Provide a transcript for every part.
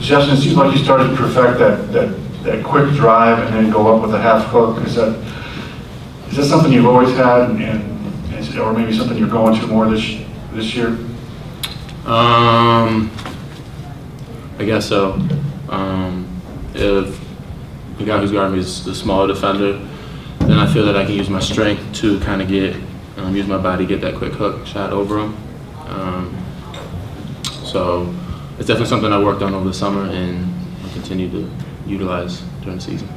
Justin, it seems like you started to perfect that quick drive and then go up with a half hook. Is that something you've always had, or maybe something you're going to more this year? I guess so. If the guy who's guarding me is the smaller defender, then I feel that I can use my strength to kind of use my body to get that quick hook shot over him. So it's definitely something I worked on over the summer and I'll continue to utilize during the season.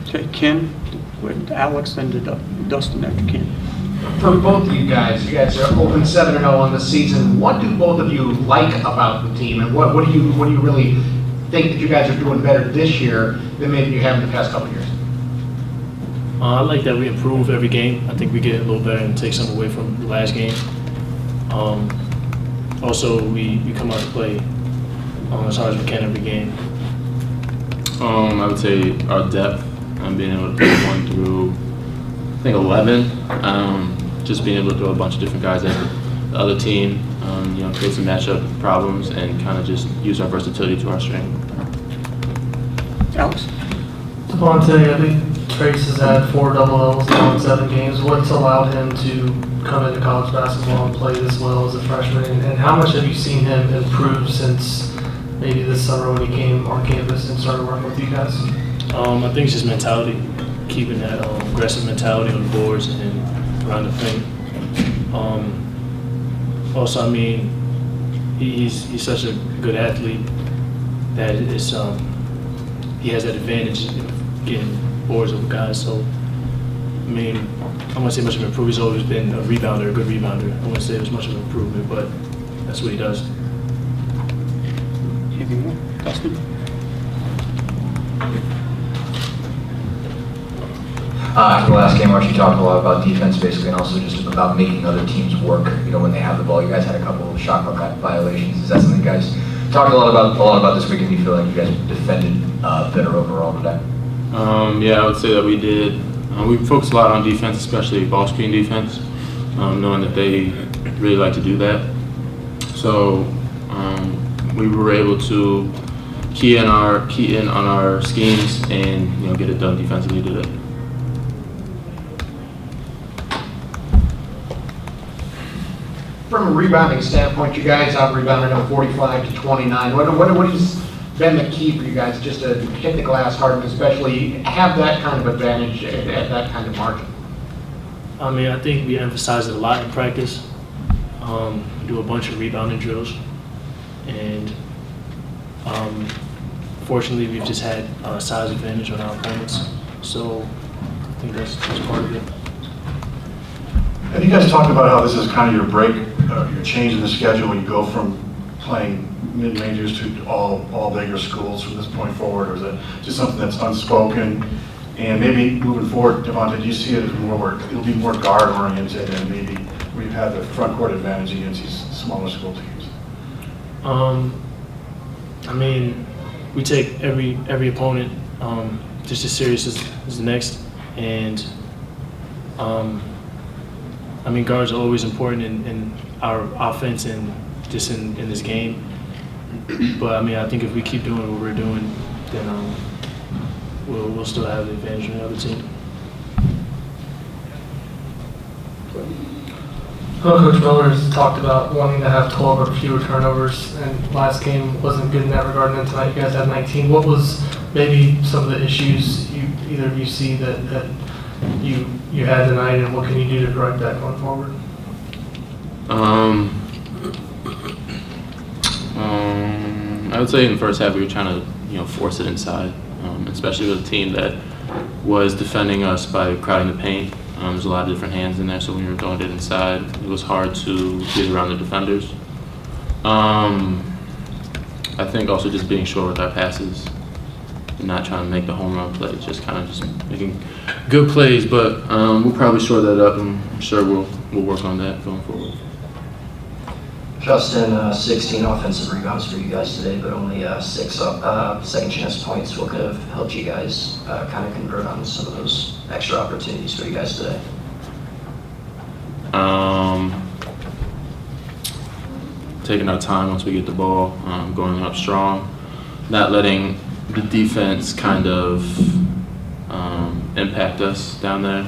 Okay, Ken, with Alex, then to Dustin after Ken. For both of you guys are open 7-0 on the season. What do both of you like about the team, and what do you really think that you guys are doing better this year than maybe you have in the past couple of years? I like that we improve every game. I think we get a little better and take some away from the last game. Also, we come out to play as hard as we can every game. I would say our depth, being able to play 1 through, I think 11. Just being able to throw a bunch of different guys at the other team, create some matchup problems and kind of just use our versatility to our strength. Alex? Devonte, I think Trace has had 4 double-doubles now in 7 games. What's allowed him to come into college basketball and play this well as a freshman? And how much have you seen him improve since maybe this summer when he came on campus and started working with you guys? I think it's just mentality, keeping that aggressive mentality on the boards and around the paint. Also, I mean, he's such a good athlete that it's he has that advantage of getting boards over guys. So, I mean, I wouldn't say much of an improvement. He's always been a rebounder, a good rebounder. I wouldn't say it was much of an improvement, but that's what he does. Anything more? Dustin? After the last game, Archie talked a lot about defense, basically, and also just about making other teams work. When they have the ball, you guys had a couple of shot clock violations. Is that something you guys talked a lot about this week? And you feel like you guys defended better overall today? Yeah, I would say that we did. We focused a lot on defense, especially ball screen defense, knowing that they really like to do that. So we were able to key in on our schemes and get it done defensively today. From a rebounding standpoint, you guys out-rebounded on 45-29. What has been the key for you guys just to hit the glass hard and especially have that kind of advantage at that kind of margin? I mean, I think we emphasize it a lot in practice. We do a bunch of rebounding drills, and fortunately, we've just had a size advantage on our opponents. So I think that's part of it. Have you guys talked about how this is kind of your break, your change in the schedule when you go from playing mid-majors to all bigger schools from this point forward, or is it just something that's unspoken? And maybe moving forward, Devonte, do you see it as it'll be more guard-oriented and maybe where you've had the front court advantage against these smaller school teams? I mean, we take every opponent just as serious as the next, and I mean, guards are always important in our offense and just in this game. But I mean, I think if we keep doing what we're doing, then we'll still have the advantage on the other team. Coach Miller's talked about wanting to have 12 or fewer turnovers, and last game wasn't good in that regard, and then tonight you guys had 19. What was maybe some of the issues either of you see that you had tonight, and what can you do to correct that going forward? I would say in the first half we were trying to force it inside, especially with a team that was defending us by crowding the paint. There's a lot of different hands in there, so when you were throwing it inside, it was hard to get around the defenders. I think also just being short with our passes and not trying to make the home run plays, just kind of just making good plays, but we'll probably shore that up, and I'm sure we'll work on that going forward. Justin, 16 offensive rebounds for you guys today, but only 6 second chance points. What could have helped you guys kind of convert on some of those extra opportunities for you guys today? taking our time once we get the ball, going up strong, not letting the defense kind of impact us down there.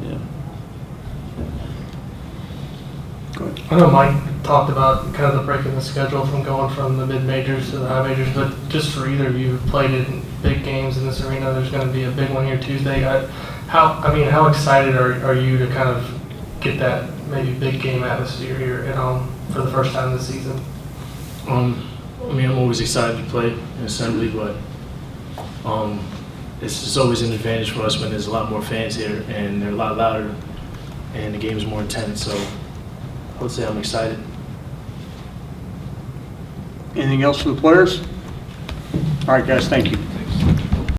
Yeah. Go ahead. I know Mike talked about kind of the break in the schedule from going from the mid-majors to the high majors, but just for either of you who've played in big games in this arena, there's going to be a big one here Tuesday. How excited are you to kind of get that maybe big game atmosphere here at home for the first time this season? I'm always excited to play in Assembly, but it's always an advantage for us when there's a lot more fans here and they're a lot louder and the game's more intense. So I would say I'm excited. Anything else for the players? All right, guys, thank you.